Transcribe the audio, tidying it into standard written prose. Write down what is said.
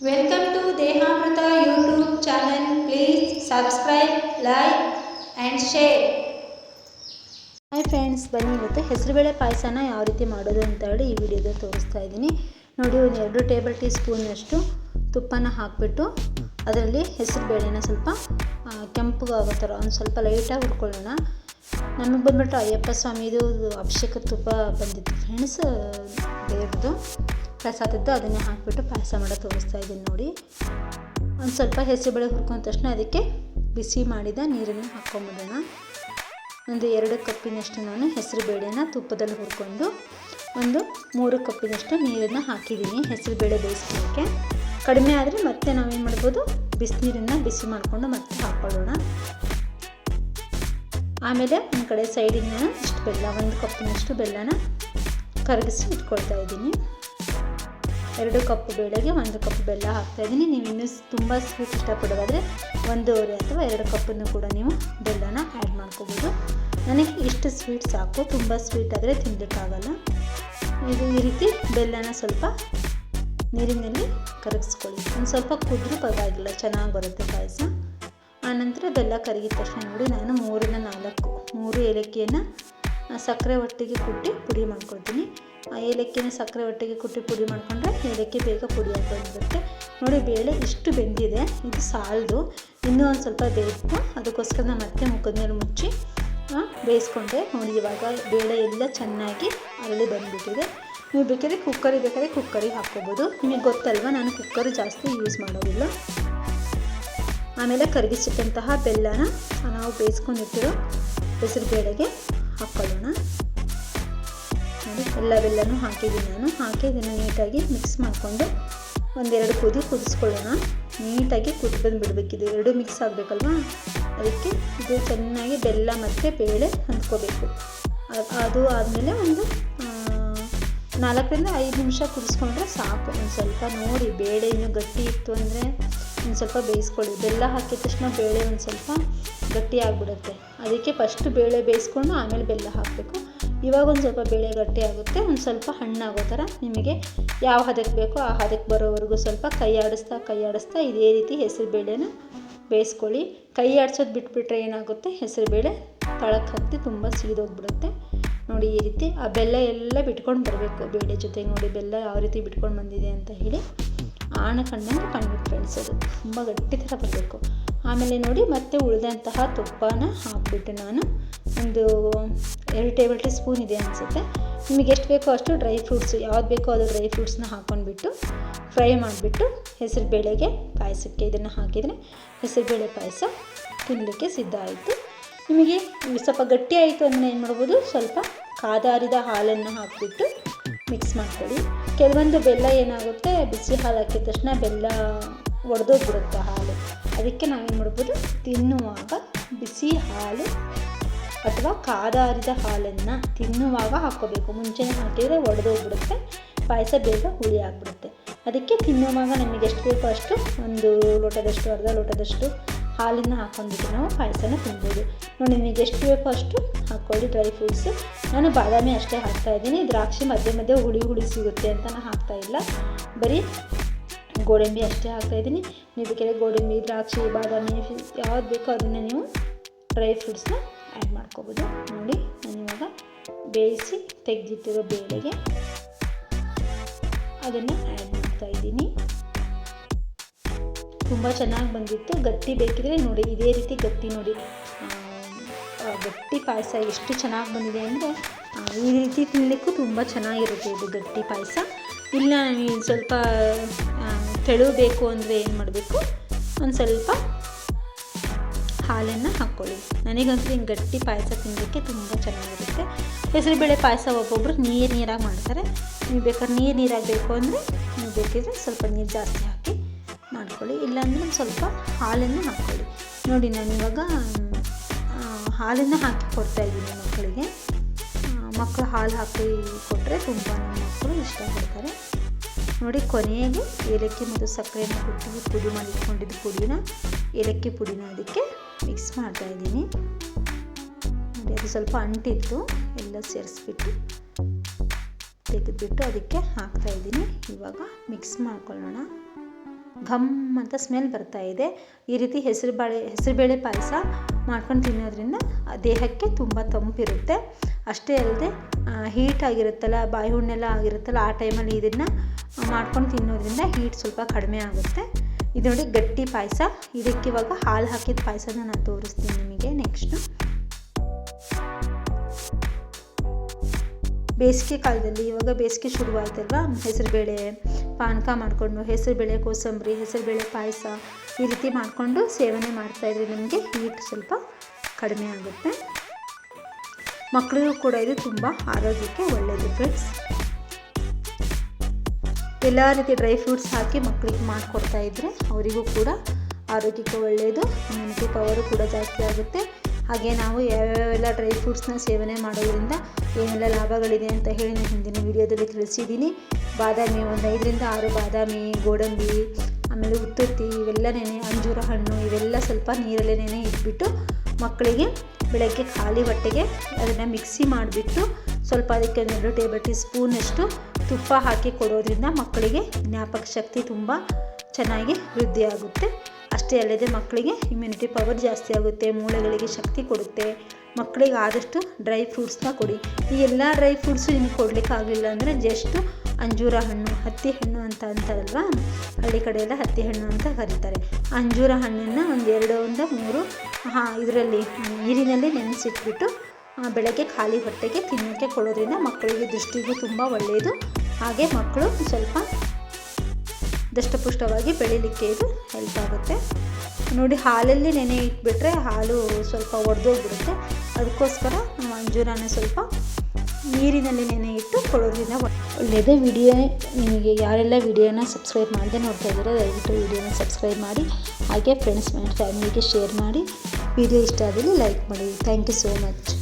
Welcome to Dehamrita YouTube channel. Please subscribe, like and share. Hi friends, ಬನ್ನಿ ಇವತ್ತು ಹೆಸರುಬೇಳೆ ಪಾಯಸನ ಯಾವ ರೀತಿ ಮಾಡೋದು ಅಂತ ಹೇಳಿ ಈ ವಿಡಿಯೋದಲ್ಲಿ ತೋರಿಸ್ತಾ ಇದ್ದೀನಿ. ನೋಡಿ, ಒಂದು 2 ಟೇಬಲ್ ಟೀ ಸ್ಪೂನಷ್ಟು ತುಪ್ಪನ ಹಾಕಿಬಿಟ್ಟು ಅದರಲ್ಲಿ ಹೆಸರುಬೇಳೆನ ಸ್ವಲ್ಪ ಕೆಂಪಗಾಗೋ ಥರ ಒಂದು ಸ್ವಲ್ಪ ಲೈಟಾಗಿ ಹುರ್ಕೊಳ್ಳೋಣ. ನಮಗೆ ಬಂದುಬಿಟ್ಟು ಅಯ್ಯಪ್ಪ ಸ್ವಾಮಿದು ಅಭಿಷೇಕ ತುಪ್ಪ ಬಂದಿತ್ತು ಫ್ರೆಂಡ್ಸ್, ದೇವ್ರದ್ದು ಪ್ರಸಾದದ್ದು. ಅದನ್ನೇ ಹಾಕಿಬಿಟ್ಟು ಪಾಯಸ ಮಾಡೋದು ತೋರಿಸ್ತಾ ಇದ್ದೀನಿ. ನೋಡಿ, ಒಂದು ಸ್ವಲ್ಪ ಹೆಸರುಬೇಳೆ ಹುರ್ಕೊಂಡ ತಕ್ಷಣ ಅದಕ್ಕೆ ಬಿಸಿ ಮಾಡಿದ ನೀರನ್ನು ಹಾಕ್ಕೊಂಬಿಡೋಣ. ಒಂದು 2 ಕಪ್ಪಿನಷ್ಟು ನಾನು ಹೆಸರು ಬೇಳೆನ ತುಪ್ಪದಲ್ಲಿ ಹುರ್ಕೊಂಡು ಒಂದು 3 ಕಪ್ಪಿನಷ್ಟು ನೀರನ್ನು ಹಾಕಿದ್ದೀನಿ ಹೆಸರುಬೇಳೆ ಬೇಯಿಸ್ಕೊಳ್ಳೋಕ್ಕೆ. ಕಡಿಮೆ ಆದರೆ ಮತ್ತೆ ನಾವೇನು ಮಾಡ್ಬೋದು, ಬಿಸಿನೀರನ್ನು ಬಿಸಿ ಮಾಡಿಕೊಂಡು ಮತ್ತೆ ಹಾಕ್ಕೊಳ್ಳೋಣ. ಆಮೇಲೆ ಒಂದು ಕಡೆ ಸೈಡಿಗೆ ನಾನು ಇಷ್ಟು ಬೆಲ್ಲ, 1 ಕಪ್ಪಿನಷ್ಟು ಬೆಲ್ಲನ ಕರಗಿಸಿ ಇಟ್ಕೊಳ್ತಾ ಇದ್ದೀನಿ. 2 ಕಪ್ ಬೇಳೆಗೆ 1 ಕಪ್ ಬೆಲ್ಲ ಹಾಕ್ತಾಯಿದ್ದೀನಿ. ನೀವು ಇನ್ನೂ ತುಂಬ ಸ್ವೀಟ್ ಇಷ್ಟಪಡೋದಾದರೆ 1.5 ಅಥವಾ 2 ಕಪ್ಪನ್ನು ಕೂಡ ನೀವು ಬೆಲ್ಲನ ಆ್ಯಡ್ ಮಾಡ್ಕೋಬೋದು. ನನಗೆ ಇಷ್ಟು ಸ್ವೀಟ್ ಸಾಕು, ತುಂಬ ಸ್ವೀಟ್ ಆದರೆ ತಿನ್ನಲಿಕ್ಕಾಗಲ್ಲ. ಈ ರೀತಿ ಬೆಲ್ಲನ ಸ್ವಲ್ಪ ನೀರಿನಲ್ಲಿ ಕರಗಿಸ್ಕೊಳ್ಳಿ. ಒಂದು ಸ್ವಲ್ಪ ಕುದ್ರೂ ಪರವಾಗಿಲ್ಲ, ಚೆನ್ನಾಗಿ ಬರುತ್ತೆ ಪಾಯಸ. ಆನಂತರ ಬೆಲ್ಲ ಕರಗಿದ ತಕ್ಷಣ ನೋಡಿ, ನಾನು 3 ಏಲಕ್ಕಿಯನ್ನು ಸಕ್ಕರೆ ಒಟ್ಟಿಗೆ ಕುಟ್ಟಿ ಪುಡಿ ಮಾಡ್ಕೊಳ್ತೀನಿ. ಆ ಏಲಕ್ಕಿನ ಸಕ್ಕರೆ ಒಟ್ಟಿಗೆ ಕುಟ್ಟಿ ಪುಡಿ ಮಾಡಿಕೊಂಡ್ರೆ ಏಲಕ್ಕಿ ಬೇಗ ಪುಡಿ ಹಾಕ್ಕೊಂಡ್ಬಿಡುತ್ತೆ. ನೋಡಿ, ಬೇಳೆ ಇಷ್ಟು ಬೆಂದಿದೆ, ಇದು ಸಾಲದು, ಇನ್ನೂ ಒಂದು ಸ್ವಲ್ಪ ಬೇಯಿಸ್ತು. ಅದಕ್ಕೋಸ್ಕರ ನಾನು ಮತ್ತೆ ಮುಖದ ಮೇಲೆ ಮುಚ್ಚಿ ಬೇಯಿಸ್ಕೊಂಡೆ. ನೋಡಿ, ಇವಾಗ ಬೇಳೆ ಎಲ್ಲ ಚೆನ್ನಾಗಿ ಅರಳಿ ಬಂದುಬಿಟ್ಟಿದೆ. ನೀವು ಬೇಕಾದ್ರೆ ಕುಕ್ಕರಿಗೆ ಹಾಕ್ಕೋಬೋದು. ನಿಮಗೆ ಗೊತ್ತಲ್ವ, ನಾನು ಕುಕ್ಕರ್ ಜಾಸ್ತಿ ಯೂಸ್ ಮಾಡೋದಿಲ್ಲ. ಆಮೇಲೆ ಕರಗಿಸಿಟ್ಟಂತಹ ಬೆಲ್ಲನ ನಾವು ಬೇಯಿಸ್ಕೊಂಡಿಟ್ಟಿರೋ ಹೆಸರು ಬೇಳೆಗೆ ಹಾಕ್ಕೊಳ್ಳೋಣ. ನೋಡಿ, ಎಲ್ಲ ಬೆಲ್ಲನೂ ಹಾಕಿದ್ದೀನಿ ನಾನು. ಹಾಕಿ ಇದನ್ನು ನೀಟಾಗಿ ಮಿಕ್ಸ್ ಮಾಡಿಕೊಂಡು 1-2 ಕುದಿಸ್ಕೊಳ್ಳೋಣ. ನೀಟಾಗಿ ಕುದಿ ಬಂದುಬಿಡ್ಬೇಕಿದು, 2 ಮಿಕ್ಸ್ ಆಗಬೇಕಲ್ವಾ, ಅದಕ್ಕೆ ಇದು ಚೆನ್ನಾಗಿ ಬೆಲ್ಲ ಮತ್ತು ಬೇಳೆ ಹೊಂದ್ಕೋಬೇಕು. ಅದು ಆದಮೇಲೆ ಒಂದು 4ರಿಂದ 5 ನಿಮಿಷ ಕುದಿಸ್ಕೊಂಡ್ರೆ ಸಾಕು. ಒಂದು ಸ್ವಲ್ಪ ನೋಡಿ, ಬೇಳೆ ಇನ್ನೂ ಗಟ್ಟಿ ಇತ್ತು ಅಂದರೆ ಒಂದು ಸ್ವಲ್ಪ ಬೇಯಿಸ್ಕೊಳ್ಳಿ. ಬೆಲ್ಲ ಹಾಕಿದ ತಕ್ಷಣ ಬೇಳೆ ಒಂದು ಸ್ವಲ್ಪ ಗಟ್ಟಿ ಆಗಿಬಿಡುತ್ತೆ. ಅದಕ್ಕೆ ಫಸ್ಟ್ ಬೇಳೆ ಬೇಯಿಸ್ಕೊಂಡು ಆಮೇಲೆ ಬೆಲ್ಲ ಹಾಕಬೇಕು. ಇವಾಗ ಒಂದು ಸ್ವಲ್ಪ ಬೇಳೆ ಗಟ್ಟಿ ಆಗುತ್ತೆ, ಒಂದು ಸ್ವಲ್ಪ ಹಣ್ಣಾಗೋ ಥರ ನಿಮಗೆ ಯಾವ ಹದಕ್ಕೆ ಬೇಕೋ ಆ ಹದಕ್ಕೆ ಬರೋವರೆಗೂ ಸ್ವಲ್ಪ ಕೈ ಆಡಿಸ್ತಾ ಇದೇ ರೀತಿ ಹೆಸರು ಬೇಳೆನ ಬೇಯಿಸ್ಕೊಳ್ಳಿ. ಕೈ ಆಡಿಸೋದು ಬಿಟ್ಬಿಟ್ರೆ ಏನಾಗುತ್ತೆ, ಹೆಸರು ಬೇಳೆ ತಳಕ್ಕೆ ಹತ್ತಿ ತುಂಬ ಸೀದೋಗ್ಬಿಡುತ್ತೆ. ನೋಡಿ, ಈ ರೀತಿ ಆ ಬೆಲ್ಲ ಎಲ್ಲ ಬಿಟ್ಕೊಂಡು ಬರಬೇಕು ಬೇಳೆ ಜೊತೆಗೆ. ನೋಡಿ, ಬೆಲ್ಲ ಯಾವ ರೀತಿ ಬಿಟ್ಕೊಂಡು ಬಂದಿದೆ ಅಂತ ಹೇಳಿ ಆಣ ಕಣ್ಣಂಗೆ ಕಾಣ್ಬೇಕು ಫ್ರೆಂಡ್ಸ್, ಅದು ತುಂಬ ಗಟ್ಟಿ ಥರ ಬರಬೇಕು. ಆಮೇಲೆ ನೋಡಿ, ಮತ್ತೆ ಉಳಿದಂತಹ ತುಪ್ಪನ ಹಾಕ್ಬಿಟ್ಟು ನಾನು ಒಂದು 2 ಟೇಬಲ್ ಟೀ ಸ್ಪೂನ್ ಇದೆ ಅನಿಸುತ್ತೆ. ನಿಮಗೆ ಎಷ್ಟು ಬೇಕೋ ಅಷ್ಟು ಡ್ರೈ ಫ್ರೂಟ್ಸು, ಯಾವ್ದು ಬೇಕೋ ಅದು ಡ್ರೈ ಫ್ರೂಟ್ಸ್ನ ಹಾಕ್ಕೊಂಡ್ಬಿಟ್ಟು ಫ್ರೈ ಮಾಡಿಬಿಟ್ಟು ಹೆಸರು ಬೇಳೆಗೆ ಪಾಯಸಕ್ಕೆ ಇದನ್ನು ಹಾಕಿದರೆ ಹೆಸರುಬೇಳೆ ಪಾಯಸ ತಿನ್ನಲಿಕ್ಕೆ ಸಿದ್ಧ ಆಯಿತು. ನಿಮಗೆ ಸ್ವಲ್ಪ ಗಟ್ಟಿ ಆಯಿತು ಅಂದರೆ ಏನು ಮಾಡ್ಬೋದು, ಸ್ವಲ್ಪ ಕಾದಾರಿದ ಹಾಲನ್ನು ಹಾಕಿಬಿಟ್ಟು ಮಿಕ್ಸ್ ಮಾಡ್ಕೊಳ್ಳಿ. ಕೆಲವೊಂದು ಬೆಲ್ಲ ಏನಾಗುತ್ತೆ, ಬಿಸಿ ಹಾಲು ಹಾಕಿದ ತಕ್ಷಣ ಬೆಲ್ಲ ಒಡೆದೋಗ್ಬಿಡುತ್ತೆ ಹಾಲು. ಅದಕ್ಕೆ ನಾವೇನು ಮಾಡ್ಬೋದು, ತಿನ್ನುವಾಗ ಬಿಸಿ ಹಾಲು ಅಥವಾ ಕಾದಾರಿದ ಹಾಲನ್ನು ತಿನ್ನುವಾಗ ಹಾಕ್ಕೋಬೇಕು. ಮುಂಚೆನೇ ಹಾಕಿದರೆ ಒಡೆದೋಗ್ಬಿಡುತ್ತೆ, ಪಾಯಸ ಬೇಗ ಹುಳಿ ಆಗಿಬಿಡುತ್ತೆ. ಅದಕ್ಕೆ ತಿನ್ನುವಾಗ ನಮಗೆ ಎಷ್ಟು ಬೇಕೋ ಅಷ್ಟು, 1 ಲೋಟದಷ್ಟು, ಅರ್ಧ ಲೋಟದಷ್ಟು ಹಾಲನ್ನು ಹಾಕ್ಕೊಂಡ್ಬಿಟ್ಟು ನಾವು ಪಾಯಸನ ತಿನ್ಬೋದು. ನೋಡಿ, ನಿಮಗೆ ಎಷ್ಟು ಬೇಕೋ ಅಷ್ಟು ಹಾಕ್ಕೊಳ್ಳಿ ಡ್ರೈ ಫ್ರೂಟ್ಸು. ನಾನು ಬಾದಾಮಿ ಅಷ್ಟೇ ಹಾಕ್ತಾಯಿದ್ದೀನಿ, ದ್ರಾಕ್ಷಿ ಮಧ್ಯೆ ಹುಳಿ ಸಿಗುತ್ತೆ ಅಂತ ನಾನು ಹಾಕ್ತಾಯಿಲ್ಲ, ಬರೀ ಗೋಡಂಬಿ ಅಷ್ಟೇ ಹಾಕ್ತಾಯಿದ್ದೀನಿ. ನೀವು ಬೇಕಾದ್ರೆ ಗೋಡಂಬಿ, ದ್ರಾಕ್ಷಿ, ಬಾದಾಮಿ ಯಾವ್ದು ಬೇಕೋ ಅದನ್ನು ನೀವು ಡ್ರೈ ಫ್ರೂಟ್ಸ್ನ ಆ್ಯಡ್ ಮಾಡ್ಕೋಬೋದು. ನೋಡಿ, ನಾನಿವಾಗ ಬೇಯಿಸಿ ತೆಗೆದಿಟ್ಟಿರೋ ಬೇಳೆಗೆ ಅದನ್ನು ಆ್ಯಡ್ ಮಾಡ್ತಾಯಿದ್ದೀನಿ. ತುಂಬ ಚೆನ್ನಾಗಿ ಬಂದಿತ್ತು. ಗಟ್ಟಿ ಬೇಕಿದ್ರೆ ನೋಡಿ, ಇದೇ ರೀತಿ ಗಟ್ಟಿ ನೋಡಿ, ಗಟ್ಟಿ ಪಾಯಸ ಎಷ್ಟು ಚೆನ್ನಾಗಿ ಬಂದಿದೆ ಅಂದರೆ ಈ ರೀತಿ ತಿನ್ನಲಿಕ್ಕೂ ತುಂಬ ಚೆನ್ನಾಗಿರುತ್ತೆ ಇದು ಗಟ್ಟಿ ಪಾಯಸ. ಇಲ್ಲ ನೀವು ಸ್ವಲ್ಪ ತೆಳು ಬೇಕು ಅಂದರೆ ಏನು ಮಾಡಬೇಕು, ಒಂದು ಸ್ವಲ್ಪ ಹಾಲನ್ನು ಹಾಕ್ಕೊಳ್ಳಿ. ನನಗಂತೂ ಹಿಂಗೆ ಗಟ್ಟಿ ಪಾಯಸ ತಿನ್ನಲಿಕ್ಕೆ ತುಂಬ ಚೆನ್ನಾಗಿರುತ್ತೆ. ಹೆಸರುಬೇಳೆ ಪಾಯಸ ಒಬ್ಬೊಬ್ಬರು ನೀರಾಗಿ ಮಾಡ್ತಾರೆ. ನೀವು ಬೇಕಾದ್ರೆ ನೀರಾಗಿ ಬೇಕು ಅಂದರೆ ನೀವು ಬೇಕಿದ್ರೆ ಸ್ವಲ್ಪ ನೀರು ಜಾಸ್ತಿ ಹಾಕಿ ಮಾಡ್ಕೊಳ್ಳಿ, ಇಲ್ಲಾಂದರೆ ಒಂದು ಸ್ವಲ್ಪ ಹಾಲನ್ನು ಹಾಕ್ಕೊಳ್ಳಿ. ನೋಡಿ, ನಾನಿವಾಗ ಹಾಲನ್ನು ಹಾಕಿ ಕೊಡ್ತಾಯಿದ್ದೀನಿ ಮಕ್ಕಳಿಗೆ. ಮಕ್ಕಳು ಹಾಲು ಹಾಕಿ ಕೊಟ್ಟರೆ ತುಂಬ ನಮ್ಮ ಮಕ್ಕಳು ಇಷ್ಟಪಡ್ತಾರೆ. ನೋಡಿ, ಕೊನೆಗೆ ಏಲಕ್ಕಿ ಮತ್ತು ಸಕ್ಕರೆನ ಕುಟ್ಟಿ ಪುಡಿ ಮಾಡಿ ಇಟ್ಕೊಂಡಿದ್ದು ಪುಡಿನ, ಏಲಕ್ಕಿ ಪುಡಿನ ಅದಕ್ಕೆ ಮಿಕ್ಸ್ ಮಾಡ್ತಾಯಿದ್ದೀನಿ. ನೋಡಿ, ಅದು ಸ್ವಲ್ಪ ಅಂಟಿತ್ತು, ಎಲ್ಲ ಸೇರಿಸ್ಬಿಟ್ಟು ತೆಗೆದುಬಿಟ್ಟು ಅದಕ್ಕೆ ಹಾಕ್ತಾಯಿದ್ದೀನಿ. ಇವಾಗ ಮಿಕ್ಸ್ ಮಾಡ್ಕೊಳ್ಳೋಣ. ಘಮ್ ಅಂತ ಸ್ಮೆಲ್ ಬರ್ತಾ ಇದೆ. ಈ ರೀತಿ ಹೆಸರುಬೇಳೆ ಪಾಯಸ ಮಾಡ್ಕೊಂಡು ತಿನ್ನೋದ್ರಿಂದ ದೇಹಕ್ಕೆ ತುಂಬ ತಂಪಿರುತ್ತೆ. ಅಷ್ಟೇ ಅಲ್ಲದೆ ಹೀಟ್ ಆಗಿರುತ್ತಲ್ಲ, ಬಾಯಿ ಹುಣ್ಣೆಲ್ಲ ಆಗಿರುತ್ತಲ್ಲ, ಆ ಟೈಮಲ್ಲಿ ಇದನ್ನು ಮಾಡ್ಕೊಂಡು ತಿನ್ನೋದ್ರಿಂದ ಹೀಟ್ ಸ್ವಲ್ಪ ಕಡಿಮೆ ಆಗುತ್ತೆ. ಇದು ನೋಡಿ ಗಟ್ಟಿ ಪಾಯಸ. ಇದಕ್ಕೆ ಇವಾಗ ಹಾಲು ಹಾಕಿದ ಪಾಯಸನ ನಾನು ತೋರಿಸ್ತೀನಿ ನಿಮಗೆ. ನೆಕ್ಸ್ಟು ಬೇಸಿಗೆ ಕಾಲದಲ್ಲಿ, ಇವಾಗ ಬೇಸಿಗೆ ಶುರುವಾಯ್ತಲ್ವ, ಹೆಸರುಬೇಳೆ ಪಾನಕ ಮಾಡಿಕೊಂಡು ಹೆಸರುಬೇಳೆ ಕೋಸಂಬರಿ, ಹೆಸರುಬೇಳೆ ಪಾಯಸ ಈ ರೀತಿ ಮಾಡಿಕೊಂಡು ಸೇವನೆ ಮಾಡ್ತಾಯಿದ್ರೆ ನಮಗೆ ಹೀಟ್ ಸ್ವಲ್ಪ ಕಡಿಮೆ ಆಗುತ್ತೆ. ಮಕ್ಕಳಿಗೂ ಕೂಡ ಇದು ತುಂಬ ಆರೋಗ್ಯಕ್ಕೆ ಒಳ್ಳೆಯದು ಫ್ರೆಂಡ್ಸ್. ಎಲ್ಲ ರೀತಿ ಡ್ರೈ ಫ್ರೂಟ್ಸ್ ಹಾಕಿ ಮಕ್ಕಳಿಗೆ ಮಾಡಿಕೊಡ್ತಾ ಇದ್ದರೆ ಅವರಿಗೂ ಕೂಡ ಆರೋಗ್ಯಕ್ಕೆ ಒಳ್ಳೆಯದು. ಇಮ್ಯುನಿಟಿ ಪವರು ಕೂಡ ಜಾಸ್ತಿ ಆಗುತ್ತೆ. ಹಾಗೆ ನಾವು ಯಾವ್ಯಾವೆಲ್ಲ ಡ್ರೈ ಫ್ರೂಟ್ಸ್ನ ಸೇವನೆ ಮಾಡೋದ್ರಿಂದ ಏನೆಲ್ಲ ಲಾಭಗಳಿದೆ ಅಂತ ಹೇಳಿ ನಾನು ಹಿಂದಿನ ವಿಡಿಯೋದಲ್ಲಿ ತಿಳಿಸಿದ್ದೀನಿ. ಬಾದಾಮಿ ಒಂದು 5 ರಿಂದ 6 ಬಾದಾಮಿ, ಗೋಡಂಬಿ, ಆಮೇಲೆ ಉತ್ತುತ್ತಿ ಇವೆಲ್ಲ ಅಂಜೂರ ಹಣ್ಣು ಇವೆಲ್ಲ ಸ್ವಲ್ಪ ನೀರಲ್ಲೇ ಇಟ್ಬಿಟ್ಟು ಮಕ್ಕಳಿಗೆ ಬೆಳಗ್ಗೆ ಖಾಲಿ ಹೊಟ್ಟೆಗೆ ಅದನ್ನು ಮಿಕ್ಸಿ ಮಾಡಿಬಿಟ್ಟು ಸ್ವಲ್ಪ ಅದಕ್ಕೆ 2 ಟೇಬಲ್ ಟೀ ಸ್ಪೂನಷ್ಟು ತುಪ್ಪ ಹಾಕಿ ಕೊಡೋದ್ರಿಂದ ಮಕ್ಕಳಿಗೆ ಜ್ಞಾಪಕ ಶಕ್ತಿ ತುಂಬ ಚೆನ್ನಾಗಿ ವೃದ್ಧಿಯಾಗುತ್ತೆ. ಅಷ್ಟೇ ಅಲ್ಲದೆ ಮಕ್ಕಳಿಗೆ ಇಮ್ಯುನಿಟಿ ಪವರ್ ಜಾಸ್ತಿ ಆಗುತ್ತೆ, ಮೂಳೆಗಳಿಗೆ ಶಕ್ತಿ ಕೊಡುತ್ತೆ. ಮಕ್ಕಳಿಗೆ ಆದಷ್ಟು ಡ್ರೈ ಫ್ರೂಟ್ಸ್ನ ಕೊಡಿ. ಈ ಎಲ್ಲ ಡ್ರೈ ಫ್ರೂಟ್ಸು ನಿಮಗೆ ಕೊಡಲಿಕ್ಕಾಗಲಿಲ್ಲ ಅಂದರೆ ಜಸ್ಟು ಅಂಜೂರ ಹಣ್ಣು, ಹತ್ತಿ ಹಣ್ಣು ಅಂತ ಅಂತಾರಲ್ವ, ಹಳ್ಳಿ ಕಡೆ ಎಲ್ಲ ಹತ್ತಿ ಹಣ್ಣು ಅಂತ ಕರೀತಾರೆ. ಅಂಜೂರ ಹಣ್ಣನ್ನು ಒಂದು 2 3 ಇದರಲ್ಲಿ ನೀರಿನಲ್ಲಿ ನೆನೆಸಿಟ್ಬಿಟ್ಟು ಬೆಳಗ್ಗೆ ಖಾಲಿ ಹೊಟ್ಟೆಗೆ ತಿನ್ನೋಕ್ಕೆ ಕೊಡೋದ್ರಿಂದ ಮಕ್ಕಳಿಗೆ ದೃಷ್ಟಿಗೂ ತುಂಬ ಒಳ್ಳೆಯದು. ಹಾಗೆ ಮಕ್ಕಳು ಸ್ವಲ್ಪ ದಷ್ಟಪುಷ್ಟವಾಗಿ ಬೆಳೀಲಿಕ್ಕೆ ಇದು ಹೆಲ್ಪ್ ಆಗುತ್ತೆ. ನೋಡಿ, ಹಾಲಲ್ಲಿ ನೆನೆ ಇಟ್ಬಿಟ್ರೆ ಹಾಲು ಸ್ವಲ್ಪ ಒಡೆದೋಗ್ಬಿಡುತ್ತೆ. ಅದಕ್ಕೋಸ್ಕರ ನಾವು ಅಂಜೂರನ ಸ್ವಲ್ಪ ನೀರಿನಲ್ಲಿ ನೆನೆ ಇಟ್ಟು ಕೊಡೋದ್ರಿಂದ ಒಳ್ಳೆಯದು. ವಿಡಿಯೋ ನಿಮಗೆ ಯಾರೆಲ್ಲ ವಿಡಿಯೋನ ಸಬ್ಸ್ಕ್ರೈಬ್ ಮಾಡದೆ ನೋಡ್ತಾ ಇದ್ದೀರೋ ದಯವಿಟ್ಟು ವಿಡಿಯೋನ ಸಬ್ಸ್ಕ್ರೈಬ್ ಮಾಡಿ. ಹಾಗೆ ಫ್ರೆಂಡ್ಸ್ ಆ್ಯಂಡ್ ಫ್ಯಾಮಿಲಿಗೆ ಶೇರ್ ಮಾಡಿ. ವಿಡಿಯೋ ಇಷ್ಟ ಆದಲ್ಲಿ ಲೈಕ್ ಮಾಡಿ. Thank you so much.